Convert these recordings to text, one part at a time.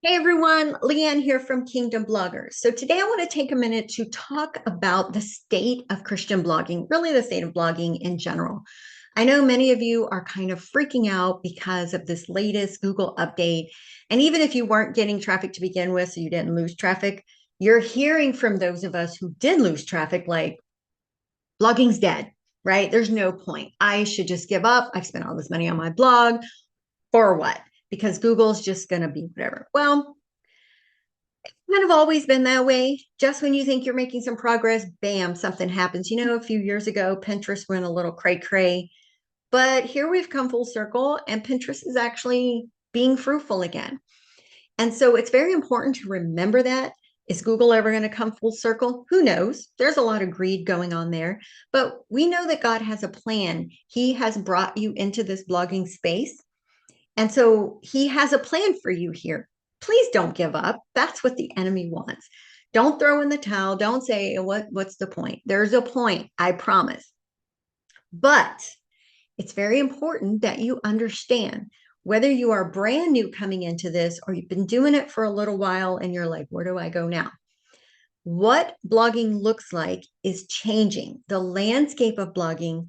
Hey everyone, Leanne here from Kingdom Bloggers. So today I want to take a minute to talk about the state of Christian blogging, really the state of blogging in general. I know many of you are kind of freaking out because of this latest Google update. And even if you weren't getting traffic to begin with, so you didn't lose traffic, you're hearing from those of us who did lose traffic, like blogging's dead, right? There's no point. I should just give up. I've spent all this money on my blog for what? Because Google's just going to be whatever. Well, kind of always been that way. Just when you think you're making some progress, bam, something happens. A few years ago, Pinterest went a little cray cray, but here we've come full circle, and Pinterest is actually being fruitful again. And so it's very important to remember that. Is Google ever going to come full circle? Who knows? There's a lot of greed going on there, but we know that God has a plan. He has brought you into this blogging space. And so he has a plan for you here. Please don't give up. That's what the enemy wants. Don't throw in the towel. Don't say, what's the point? There's a point, I promise. But it's very important that you understand whether you are brand new coming into this or you've been doing it for a little while and you're like, where do I go now? What blogging looks like is changing. The landscape of blogging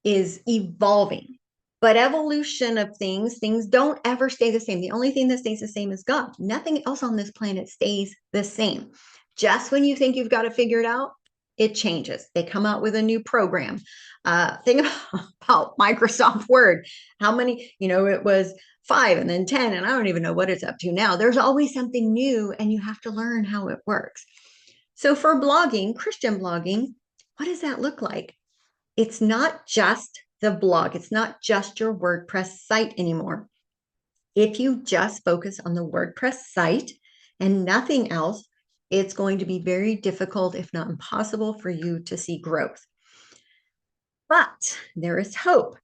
is evolving. But evolution of things don't ever stay the same. The only thing that stays the same is God. Nothing else on this planet stays the same. Just when you think you've got to figure it out, it changes. They come out with a new program. Think about Microsoft Word. How many, it was 5 and then 10, and I don't even know what it's up to now. There's always something new, and you have to learn how it works. So for blogging, Christian blogging, what does that look like? It's not just the blog. It's not just your WordPress site anymore. If you just focus on the WordPress site and nothing else, it's going to be very difficult, if not impossible, for you to see growth. But there is hope.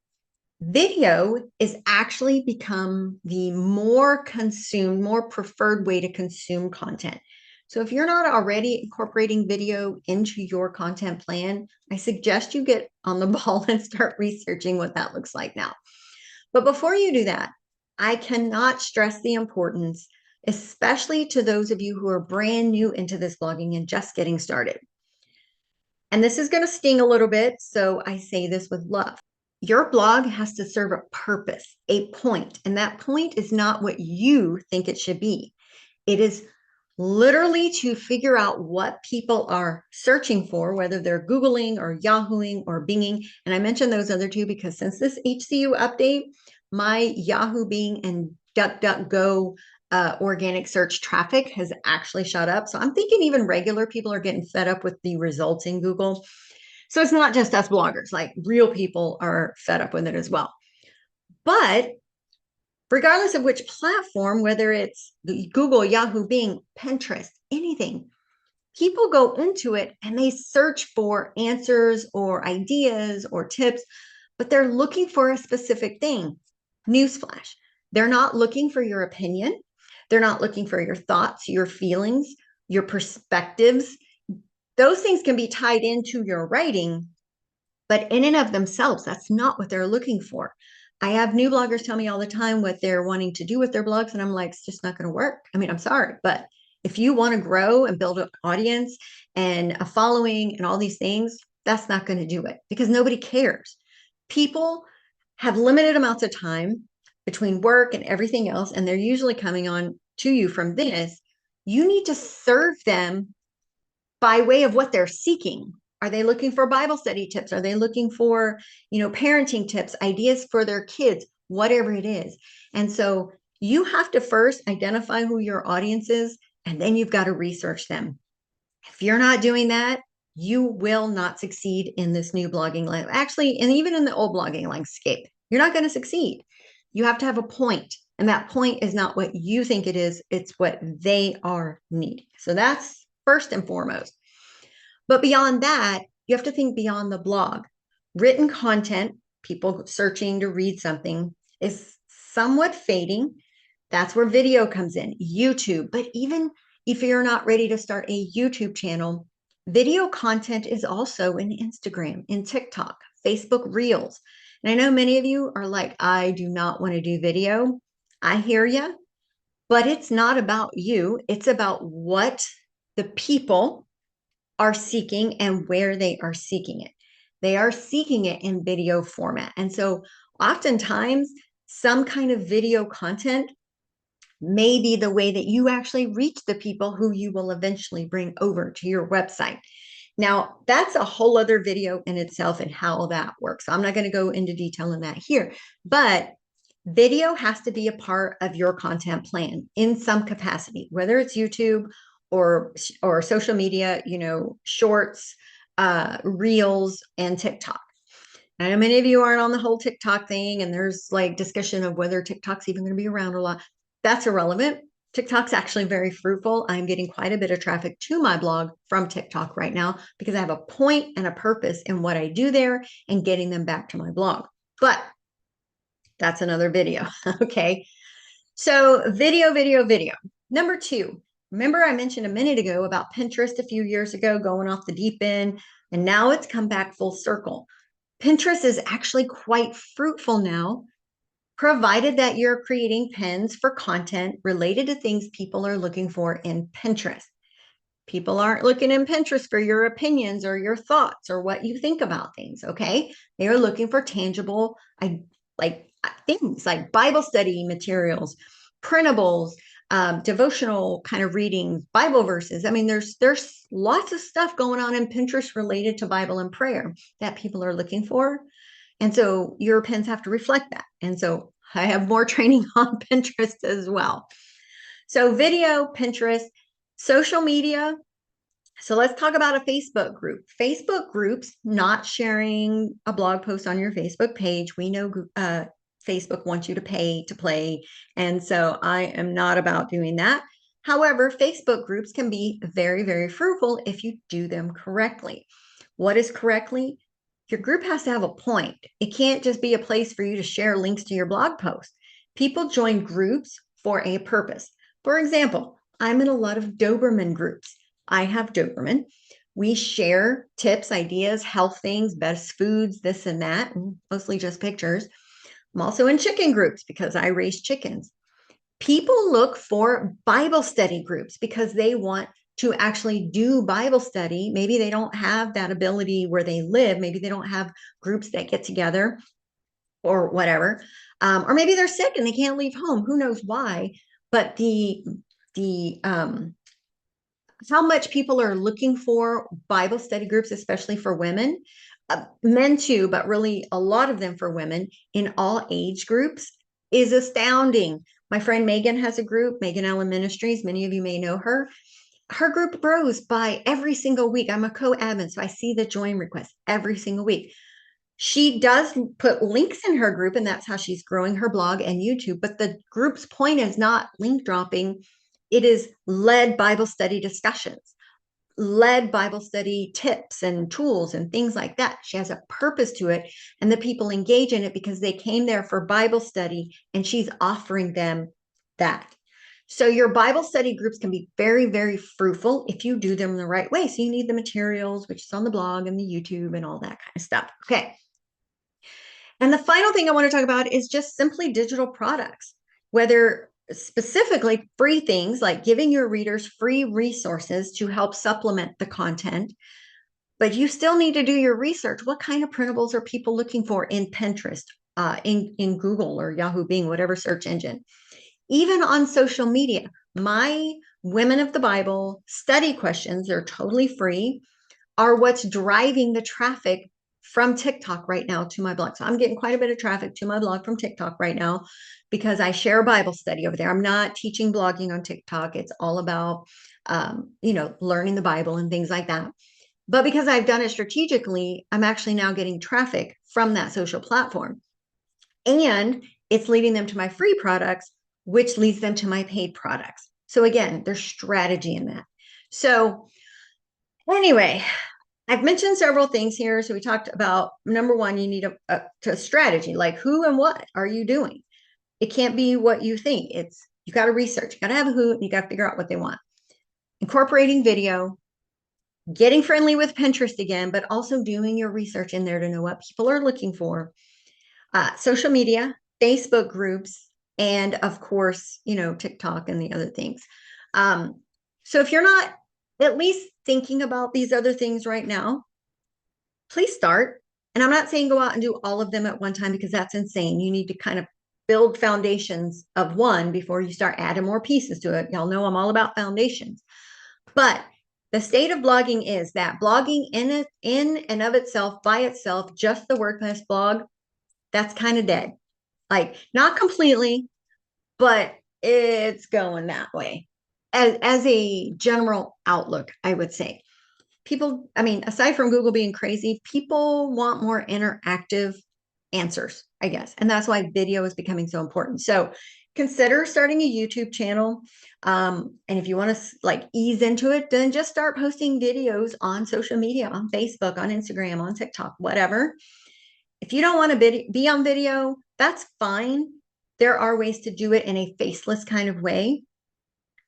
Video is actually become the more consumed, more preferred way to consume content. So if you're not already incorporating video into your content plan, I suggest you get on the ball and start researching what that looks like now. But before you do that, I cannot stress the importance, especially to those of you who are brand new into this blogging and just getting started. And this is going to sting a little bit, so I say this with love. Your blog has to serve a purpose, a point, and that point is not what you think it should be. It is literally to figure out what people are searching for, whether they're Googling or Yahooing or Binging. And I mentioned those other two because since this HCU update, my Yahoo, Bing, and DuckDuckGo organic search traffic has actually shot up. So I'm thinking even regular people are getting fed up with the results in Google. So it's not just us bloggers, like real people are fed up with it as well. But regardless of which platform, whether it's Google, Yahoo, Bing, Pinterest, anything, people go into it and they search for answers or ideas or tips, but they're looking for a specific thing. Newsflash. They're not looking for your opinion. They're not looking for your thoughts, your feelings, your perspectives. Those things can be tied into your writing, but in and of themselves, that's not what they're looking for. I have new bloggers tell me all the time what they're wanting to do with their blogs, and I'm like, it's just not going to work. I mean, I'm sorry, but if you want to grow and build an audience and a following and all these things, that's not going to do it because nobody cares. People have limited amounts of time between work and everything else, and they're usually coming on to you from this. You need to serve them by way of what they're seeking. Are they looking for Bible study tips? Are they looking for, parenting tips, ideas for their kids, whatever it is? And so you have to first identify who your audience is, and then you've got to research them. If you're not doing that, you will not succeed in this new blogging life. Actually, and even in the old blogging landscape, you're not going to succeed. You have to have a point, and that point is not what you think it is, it's what they are needing. So that's first and foremost. But beyond that, you have to think beyond the blog. Written content, people searching to read something, is somewhat fading. That's where video comes in, YouTube. But even if you're not ready to start a YouTube channel, video content is also in Instagram, in TikTok, Facebook Reels. And I know many of you are like, I do not want to do video. I hear you. But it's not about you. It's about what the people are seeking and where they are seeking it. They are seeking it in video format. And so oftentimes, some kind of video content may be the way that you actually reach the people who you will eventually bring over to your website. Now, that's a whole other video in itself and how that works. So I'm not going to go into detail in that here, but video has to be a part of your content plan in some capacity, whether it's YouTube or social media, shorts, reels, and TikTok. I know many of you aren't on the whole TikTok thing, and there's like discussion of whether TikTok's even going to be around a lot. That's irrelevant. TikTok's actually very fruitful. I'm getting quite a bit of traffic to my blog from TikTok right now because I have a point and a purpose in what I do there and getting them back to my blog. But that's another video. Okay. So video, video, video. Number two, remember I mentioned a minute ago about Pinterest a few years ago going off the deep end, and now it's come back full circle. Pinterest is actually quite fruitful now, provided that you're creating pins for content related to things people are looking for in Pinterest. People aren't looking in Pinterest for your opinions or your thoughts or what you think about things, okay? They are looking for tangible, like things like Bible study materials, printables, devotional kind of readings, Bible verses. I mean, there's lots of stuff going on in Pinterest related to Bible and prayer that people are looking for. And so your pins have to reflect that. And so I have more training on Pinterest as well. So video, Pinterest, social media. So let's talk about a Facebook group. Facebook groups, not sharing a blog post on your Facebook page. We know Facebook wants you to pay to play. And so I am not about doing that. However, Facebook groups can be very, very fruitful if you do them correctly. What is correctly? Your group has to have a point. It can't just be a place for you to share links to your blog post. People join groups for a purpose. For example, I'm in a lot of Doberman groups. I have Doberman. We share tips, ideas, health things, best foods, this and that, and mostly just pictures. I'm also in chicken groups because I raise chickens. People look for Bible study groups because they want to actually do Bible study. Maybe they don't have that ability where they live. Maybe they don't have groups that get together or whatever. Or maybe they're sick and they can't leave home. Who knows why? But the how much people are looking for Bible study groups, especially for women, men too, but really a lot of them for women in all age groups, is astounding. My friend Megan has a group, Megan Allen Ministries. Many of you may know her. Her group grows by every single week. I'm a co-admin, so I see the join requests every single week. She does put links in her group, and that's how she's growing her blog and YouTube. But the group's point is not link dropping. It is led Bible study discussions, led Bible study tips and tools and things like that. She has a purpose to it, and the people engage in it because they came there for Bible study, and she's offering them that. So your Bible study groups can be very, very fruitful if you do them the right way. So you need the materials, which is on the blog and the YouTube and all that kind of stuff. Okay. And the final thing I want to talk about is just simply digital products, whether specifically free things like giving your readers free resources to help supplement the content. But you still need to do your research. What kind of printables are people looking for in Pinterest, in Google or Yahoo Bing, whatever search engine? Even on social media, my Women of the Bible study questions, they're totally free, are what's driving the traffic from TikTok right now to my blog. So I'm getting quite a bit of traffic to my blog from TikTok right now because I share Bible study over there. I'm not teaching blogging on TikTok. It's all about, learning the Bible and things like that. But because I've done it strategically, I'm actually now getting traffic from that social platform. And it's leading them to my free products, which leads them to my paid products. So again, there's strategy in that. So anyway, I've mentioned several things here. So we talked about number one, you need a strategy, like who and what are you doing? It can't be what you think. You got to research, you got to have a who, and you got to figure out what they want. Incorporating video, getting friendly with Pinterest again, but also doing your research in there to know what people are looking for. Social media, Facebook groups, and of course, TikTok and the other things. Um, so if you're not at least thinking about these other things right now, please start. And I'm not saying go out and do all of them at one time because that's insane. You need to kind of build foundations of one before you start adding more pieces to it. Y'all know I'm all about foundations. But the state of blogging is that blogging in and of itself, by itself, just the WordPress blog, that's kind of dead. Like not completely, but it's going that way. As a general outlook, I would say people, I mean, aside from Google being crazy, people want more interactive answers, I guess. And that's why video is becoming so important. So consider starting a YouTube channel. And if you want to like ease into it, then just start posting videos on social media, on Facebook, on Instagram, on TikTok, whatever. If you don't want to be on video, that's fine. There are ways to do it in a faceless kind of way.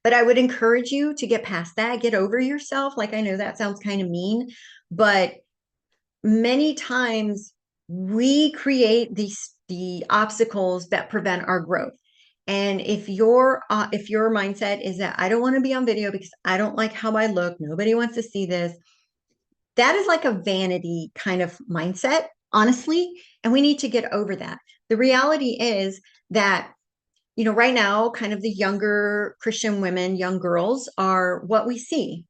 But I would encourage you to get past that, get over yourself. Like, I know that sounds kind of mean, but many times we create the obstacles that prevent our growth. And if your mindset is that I don't want to be on video because I don't like how I look, nobody wants to see this, that is like a vanity kind of mindset, honestly. And we need to get over that. The reality is that right now, kind of the younger Christian women, young girls are what we see.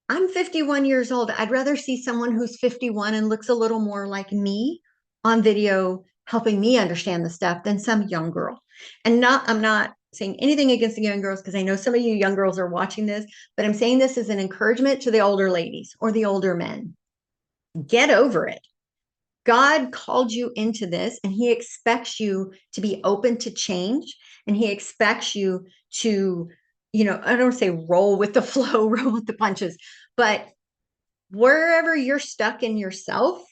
I'm 51 years old. I'd rather see someone who's 51 and looks a little more like me on video, helping me understand the stuff than some young girl. I'm not saying anything against the young girls because I know some of you young girls are watching this, but I'm saying this as an encouragement to the older ladies or the older men. Get over it. God called you into this and he expects you to be open to change. And he expects you to, I don't say roll with the flow, roll with the punches, but wherever you're stuck in yourself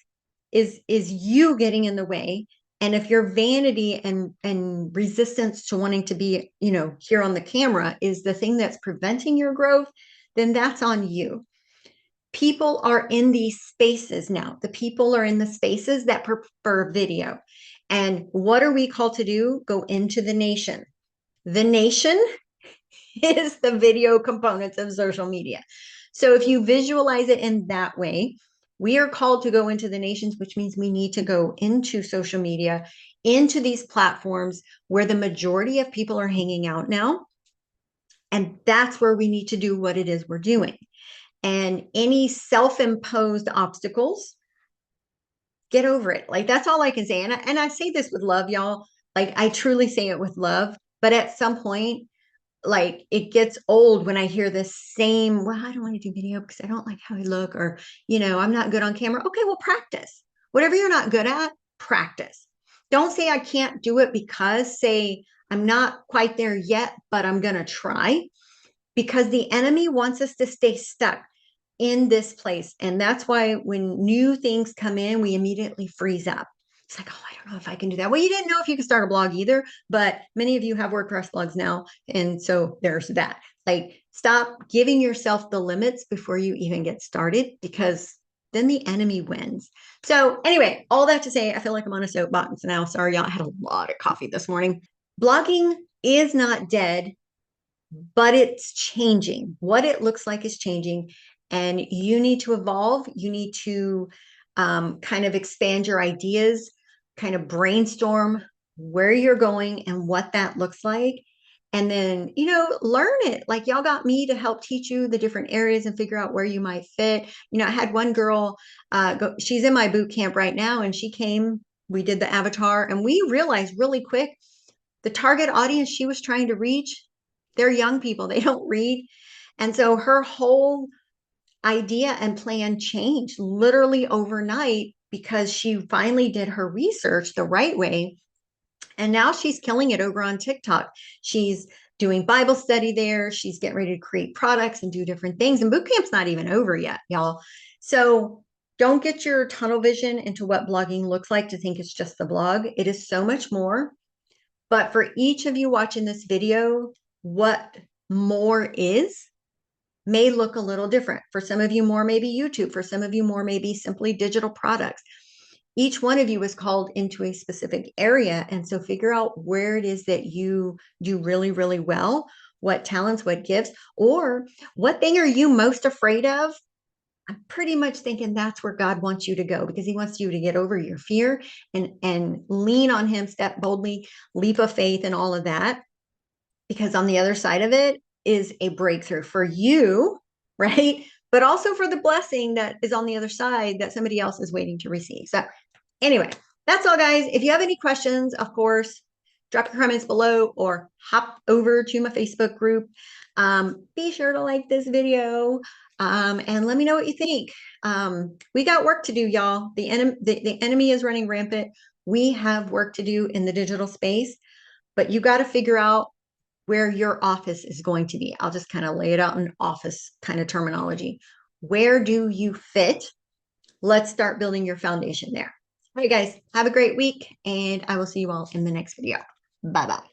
is you getting in the way. And if your vanity and resistance to wanting to be, here on the camera is the thing that's preventing your growth, then that's on you. People are in these spaces now. The people are in the spaces that prefer video. And what are we called to do? Go into the nation. The nation is the video components of social media. So if you visualize it in that way, we are called to go into the nations, which means we need to go into social media, into these platforms where the majority of people are hanging out now. And that's where we need to do what it is we're doing. And any self-imposed obstacles, get over it. Like that's all I can say. And I say this with love, y'all. Like I truly say it with love. But at some point, like it gets old when I hear this same, well, I don't want to do video because I don't like how I look, or, I'm not good on camera. Okay, well, practice. Whatever you're not good at, practice. Don't say I can't do it because say I'm not quite there yet, but I'm going to try, because the enemy wants us to stay stuck in this place. And that's why when new things come in, we immediately freeze up. It's like, oh, I don't know if I can do that. Well, you didn't know if you could start a blog either, but many of you have WordPress blogs now. And so there's that. Like, stop giving yourself the limits before you even get started, because then the enemy wins. So anyway, all that to say, I feel like I'm on a soapbox now. Sorry, y'all. I had a lot of coffee this morning. Blogging is not dead, but it's changing. What it looks like is changing, and you need to evolve. You need to kind of expand your ideas, kind of brainstorm where you're going and what that looks like. And then, learn it. Like y'all got me to help teach you the different areas and figure out where you might fit. I had one girl, she's in my boot camp right now, and she came, we did the avatar, and we realized really quick the target audience she was trying to reach, they're young people. They don't read. And so her whole idea and plan changed literally overnight because she finally did her research the right way. And now she's killing it over on TikTok. She's doing Bible study there. She's getting ready to create products and do different things. And boot camp's not even over yet, y'all. So don't get your tunnel vision into what blogging looks like to think it's just the blog. It is so much more. But for each of you watching this video, what more is may look a little different. For some of you, more maybe YouTube. For some of you, more maybe simply digital products. Each one of you is called into a specific area. And so figure out where it is that you do really, really well, what talents, what gifts, or what thing are you most afraid of? I'm pretty much thinking that's where God wants you to go, because he wants you to get over your fear and lean on him, step boldly, leap of faith, and all of that. Because on the other side of it is a breakthrough for you, right? But also for the blessing that is on the other side that somebody else is waiting to receive. So anyway, that's all, guys. If you have any questions, of course, drop your comments below or hop over to my Facebook group. Be sure to like this video and let me know what you think. We got work to do, y'all. The enemy is running rampant. We have work to do in the digital space, but you got to figure out where your office is going to be. I'll just kind of lay it out in office kind of terminology. Where do you fit? Let's start building your foundation there. All right, guys, have a great week, and I will see you all in the next video. Bye-bye.